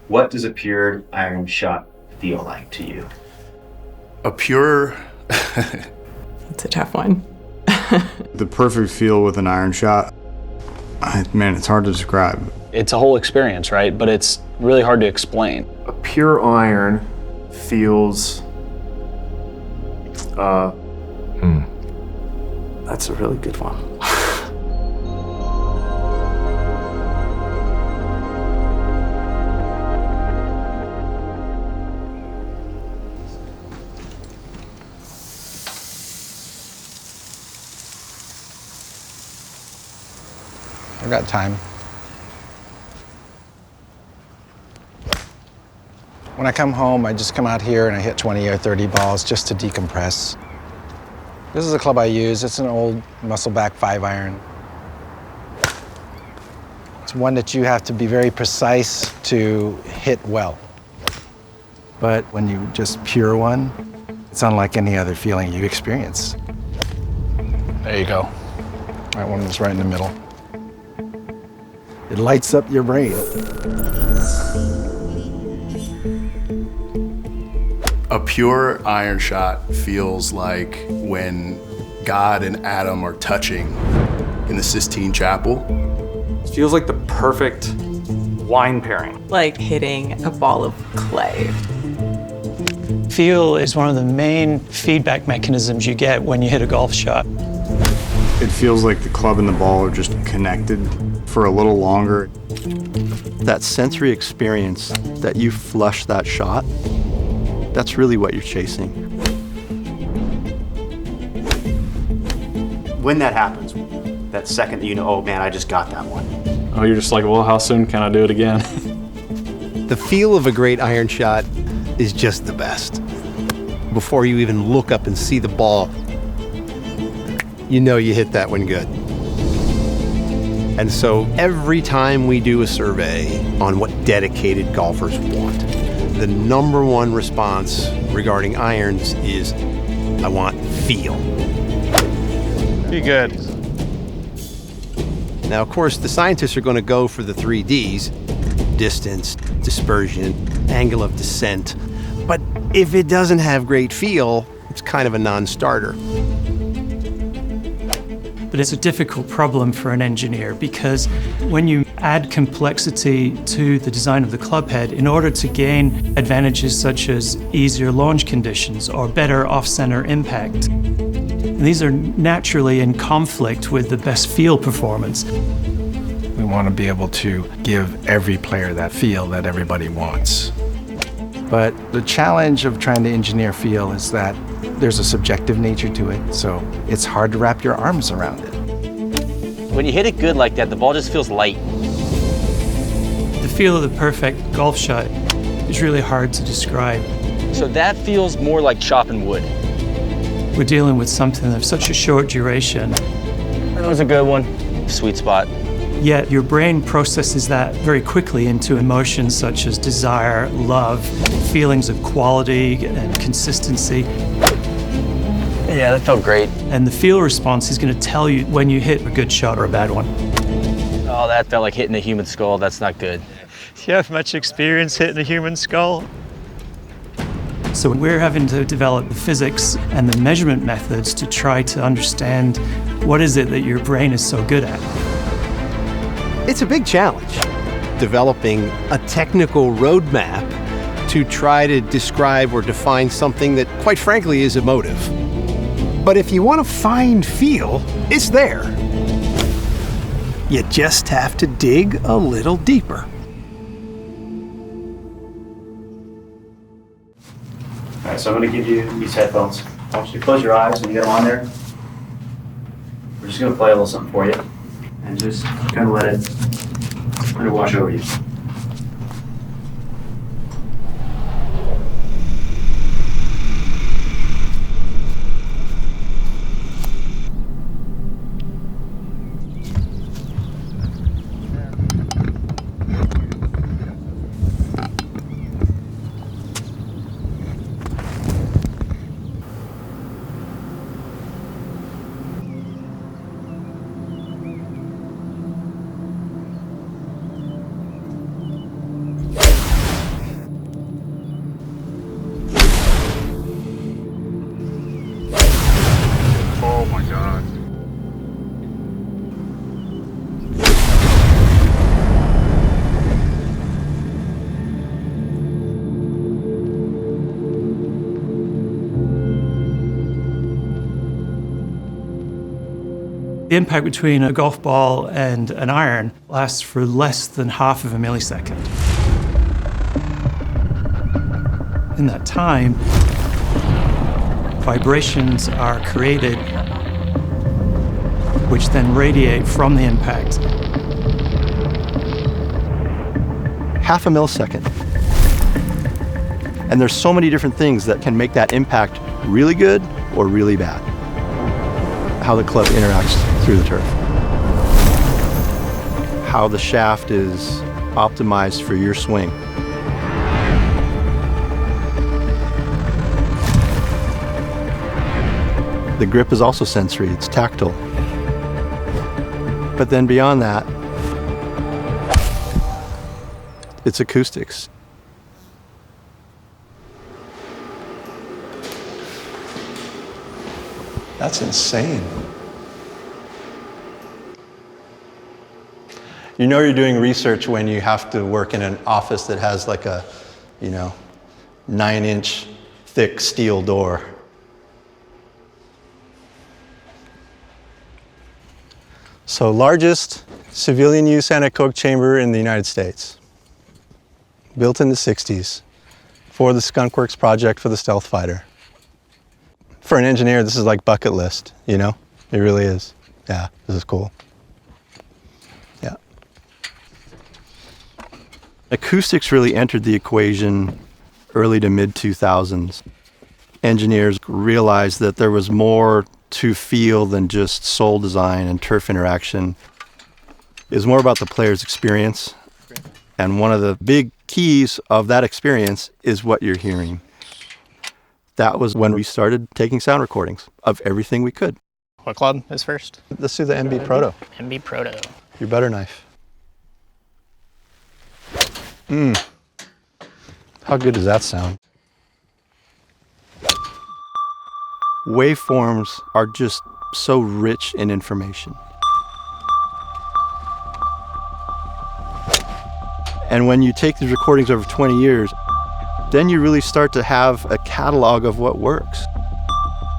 What does a pure iron shot feel like to you? A pure... It's a tough one. The perfect feel with an iron shot, man, it's hard to describe. It's a whole experience, right? But it's really hard to explain. A pure iron feels... That's a really good one. I've got time. When I come home, I just come out here and I hit 20 or 30 balls just to decompress. This is a club I use. It's an old muscle-back 5-iron. It's one that you have to be very precise to hit well. But when you just pure one, it's unlike any other feeling you experience. There you go. That one was right in the middle. It lights up your brain. A pure iron shot feels like when God and Adam are touching in the Sistine Chapel. It feels like the perfect wine pairing. Like hitting a ball of clay. Feel is one of the main feedback mechanisms you get when you hit a golf shot. It feels like the club and the ball are just connected for a little longer. That sensory experience that you flush that shot, that's really what you're chasing. When that happens, that second that you know, oh man, I just got that one. Oh, you're just like, well, how soon can I do it again? The feel of a great iron shot is just the best. Before you even look up and see the ball, you know you hit that one good. And so every time we do a survey on what dedicated golfers want, the #1 response regarding irons is, I want feel. Be good. Now, of course, the scientists are going to go for the 3 Ds, distance, dispersion, angle of descent. But if it doesn't have great feel, it's kind of a non-starter. But it's a difficult problem for an engineer because when you add complexity to the design of the club head, in order to gain advantages such as easier launch conditions or better off-center impact, these are naturally in conflict with the best feel performance. We want to be able to give every player that feel that everybody wants. But the challenge of trying to engineer feel is that there's a subjective nature to it, so it's hard to wrap your arms around it. When you hit it good like that, the ball just feels light. The feel of the perfect golf shot is really hard to describe. So that feels more like chopping wood. We're dealing with something of such a short duration. That was a good one. Sweet spot. Yet your brain processes that very quickly into emotions such as desire, love, feelings of quality and consistency. Yeah, that felt great. And the feel response is going to tell you when you hit a good shot or a bad one. Oh, that felt like hitting a human skull. That's not good. Do you have much experience hitting a human skull? So we're having to develop the physics and the measurement methods to try to understand what is it that your brain is so good at. It's a big challenge, developing a technical roadmap to try to describe or define something that, quite frankly, is emotive. But if you want to find feel, it's there. You just have to dig a little deeper. All right, so I'm going to give you these headphones. I want you to close your eyes when you get them on there. We're just going to play a little something for you and just kind of let it wash over you. The impact between a golf ball and an iron lasts for less than half of a millisecond. In that time, vibrations are created, which then radiate from the impact. Half a millisecond. And there's so many different things that can make that impact really good or really bad. How the club interacts through the turf. How the shaft is optimized for your swing. The grip is also sensory, it's tactile. But then beyond that, it's acoustics. That's insane. You know you're doing research when you have to work in an office that has like a, 9-inch thick steel door. So largest civilian use anechoic chamber in the United States. Built in the 60s for the Skunk Works project for the stealth fighter. For an engineer, this is like bucket list, It really is. Yeah, this is cool. Yeah. Acoustics really entered the equation early to mid 2000s. Engineers realized that there was more to feel than just soul design and turf interaction. It was more about the player's experience. And one of the big keys of that experience is what you're hearing. That was when we started taking sound recordings of everything we could. What club is first? Let's do the MB Proto. MB Proto. Your butter knife. How good does that sound? Waveforms are just so rich in information. And when you take these recordings over 20 years, then you really start to have a catalog of what works.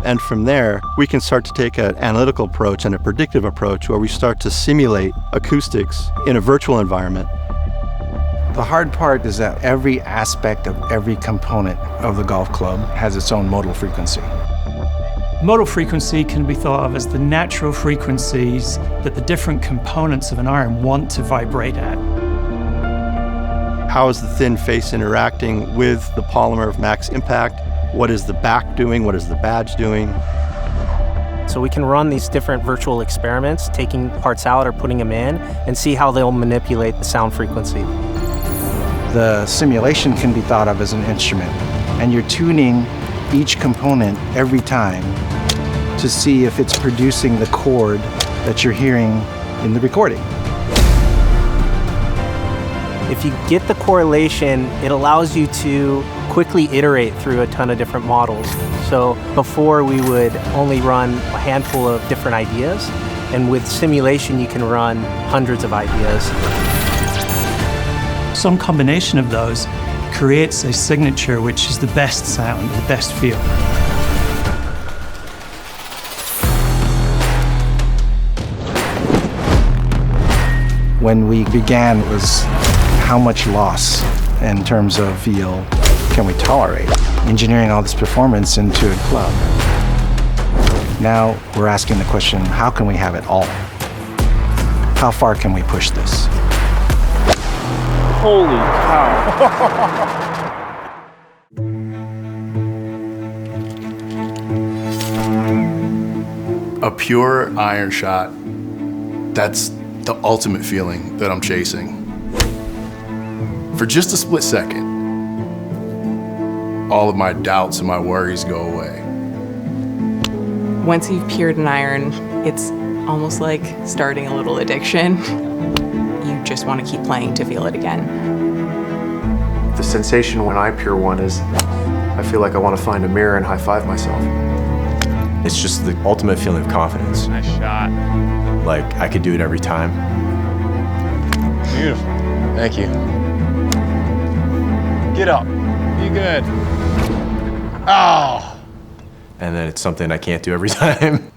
And from there, we can start to take an analytical approach and a predictive approach where we start to simulate acoustics in a virtual environment. The hard part is that every aspect of every component of the golf club has its own modal frequency. Modal frequency can be thought of as the natural frequencies that the different components of an iron want to vibrate at. How is the thin face interacting with the polymer of max impact? What is the back doing? What is the badge doing? So we can run these different virtual experiments, taking parts out or putting them in, and see how they'll manipulate the sound frequency. The simulation can be thought of as an instrument, and you're tuning each component every time to see if it's producing the chord that you're hearing in the recording. If you get the correlation, it allows you to quickly iterate through a ton of different models. So before we would only run a handful of different ideas, and with simulation you can run hundreds of ideas. Some combination of those creates a signature which is the best sound, the best feel. When we began, it was how much loss in terms of feel can we tolerate? Engineering all this performance into a club. Now we're asking the question, how can we have it all? How far can we push this? Holy cow. A pure iron shot, that's the ultimate feeling that I'm chasing. For just a split second, all of my doubts and my worries go away. Once you've peered an iron, it's almost like starting a little addiction. You just want to keep playing to feel it again. The sensation when I peer one is, I feel like I want to find a mirror and high-five myself. It's just the ultimate feeling of confidence. Nice shot. Like, I could do it every time. Beautiful. Thank you. Get up. Be good. Oh! And then it's something I can't do every time.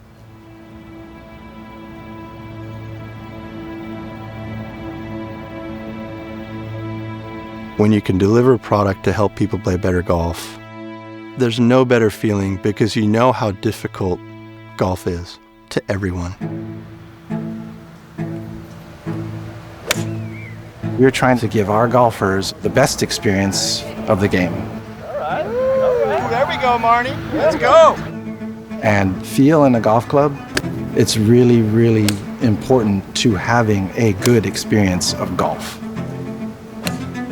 when you can deliver a product to help people play better golf, there's no better feeling because you know how difficult golf is to everyone. We're trying to give our golfers the best experience of the game. All right. There we go, Marnie. Let's go. And feel in a golf club, it's really, really important to having a good experience of golf.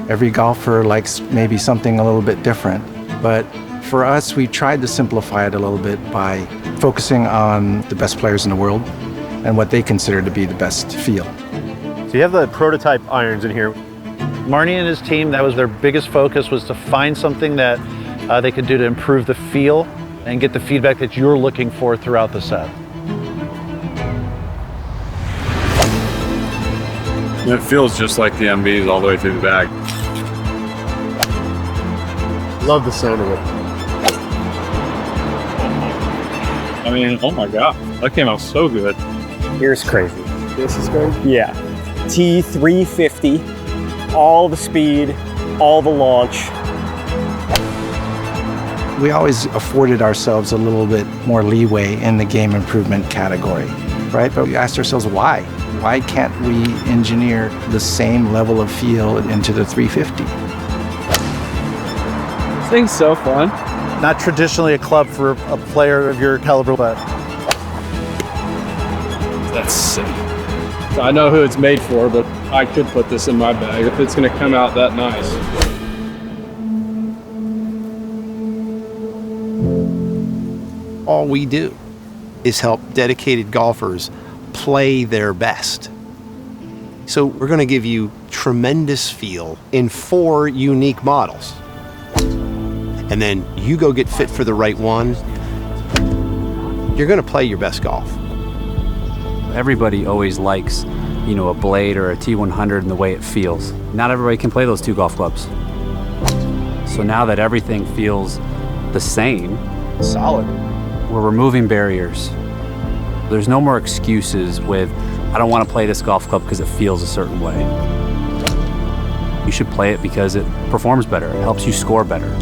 Every golfer likes maybe something a little bit different, but for us, we tried to simplify it a little bit by focusing on the best players in the world and what they consider to be the best feel. So you have the prototype irons in here. Marnie and his team, that was their biggest focus, was to find something that they could do to improve the feel and get the feedback that you're looking for throughout the set. It feels just like the MBs all the way through the bag. Love the sound of it. I mean, oh my God, that came out so good. Here's crazy. This is crazy? Yeah. T350, all the speed, all the launch. We always afforded ourselves a little bit more leeway in the game improvement category, right? But we asked ourselves why? Why can't we engineer the same level of feel into the 350? This thing's so fun. Not traditionally a club for a player of your caliber, but That's sick. I know who it's made for, but I could put this in my bag if it's gonna come out that nice. All we do is help dedicated golfers play their best. So we're going to give you tremendous feel in 4 unique models. And then you go get fit for the right one. You're going to play your best golf. Everybody always likes, a blade or a T100 and the way it feels. Not everybody can play those 2 golf clubs. So now that everything feels the same, solid, we're removing barriers. There's no more excuses with, I don't want to play this golf club because it feels a certain way. You should play it because it performs better, it helps you score better.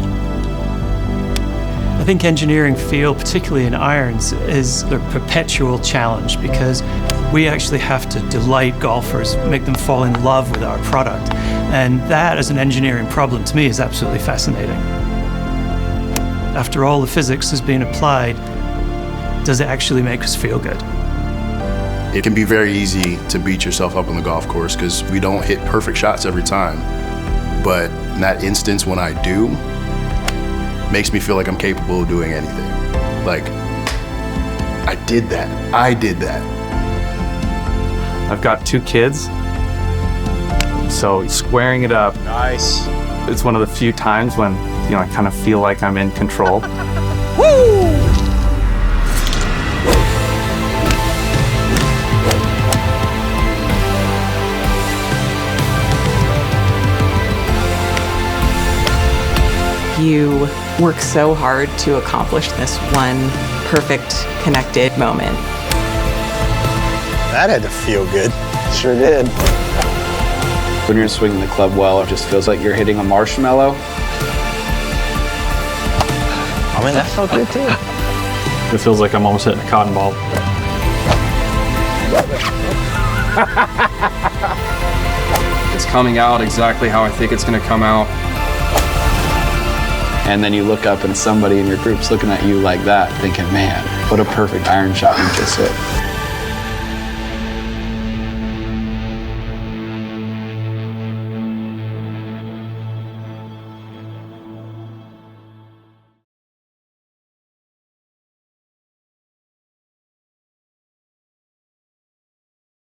I think engineering feel, particularly in irons, is a perpetual challenge because we actually have to delight golfers, make them fall in love with our product. And that, as an engineering problem, to me, is absolutely fascinating. After all the physics has been applied, does it actually make us feel good? It can be very easy to beat yourself up on the golf course because we don't hit perfect shots every time. But in that instance, when I do, makes me feel like I'm capable of doing anything. Like, I did that. I've got 2 kids, so squaring it up. Nice. It's one of the few times when, I kind of feel like I'm in control. Woo! You work so hard to accomplish this one perfect connected moment. That had to feel good. Sure did. When you're swinging the club well, it just feels like you're hitting a marshmallow. I mean, that felt good too. It feels like I'm almost hitting a cotton ball. It's coming out exactly how I think it's going to come out. And then you look up and somebody in your group's looking at you like that, thinking, man, what a perfect iron shot you just hit.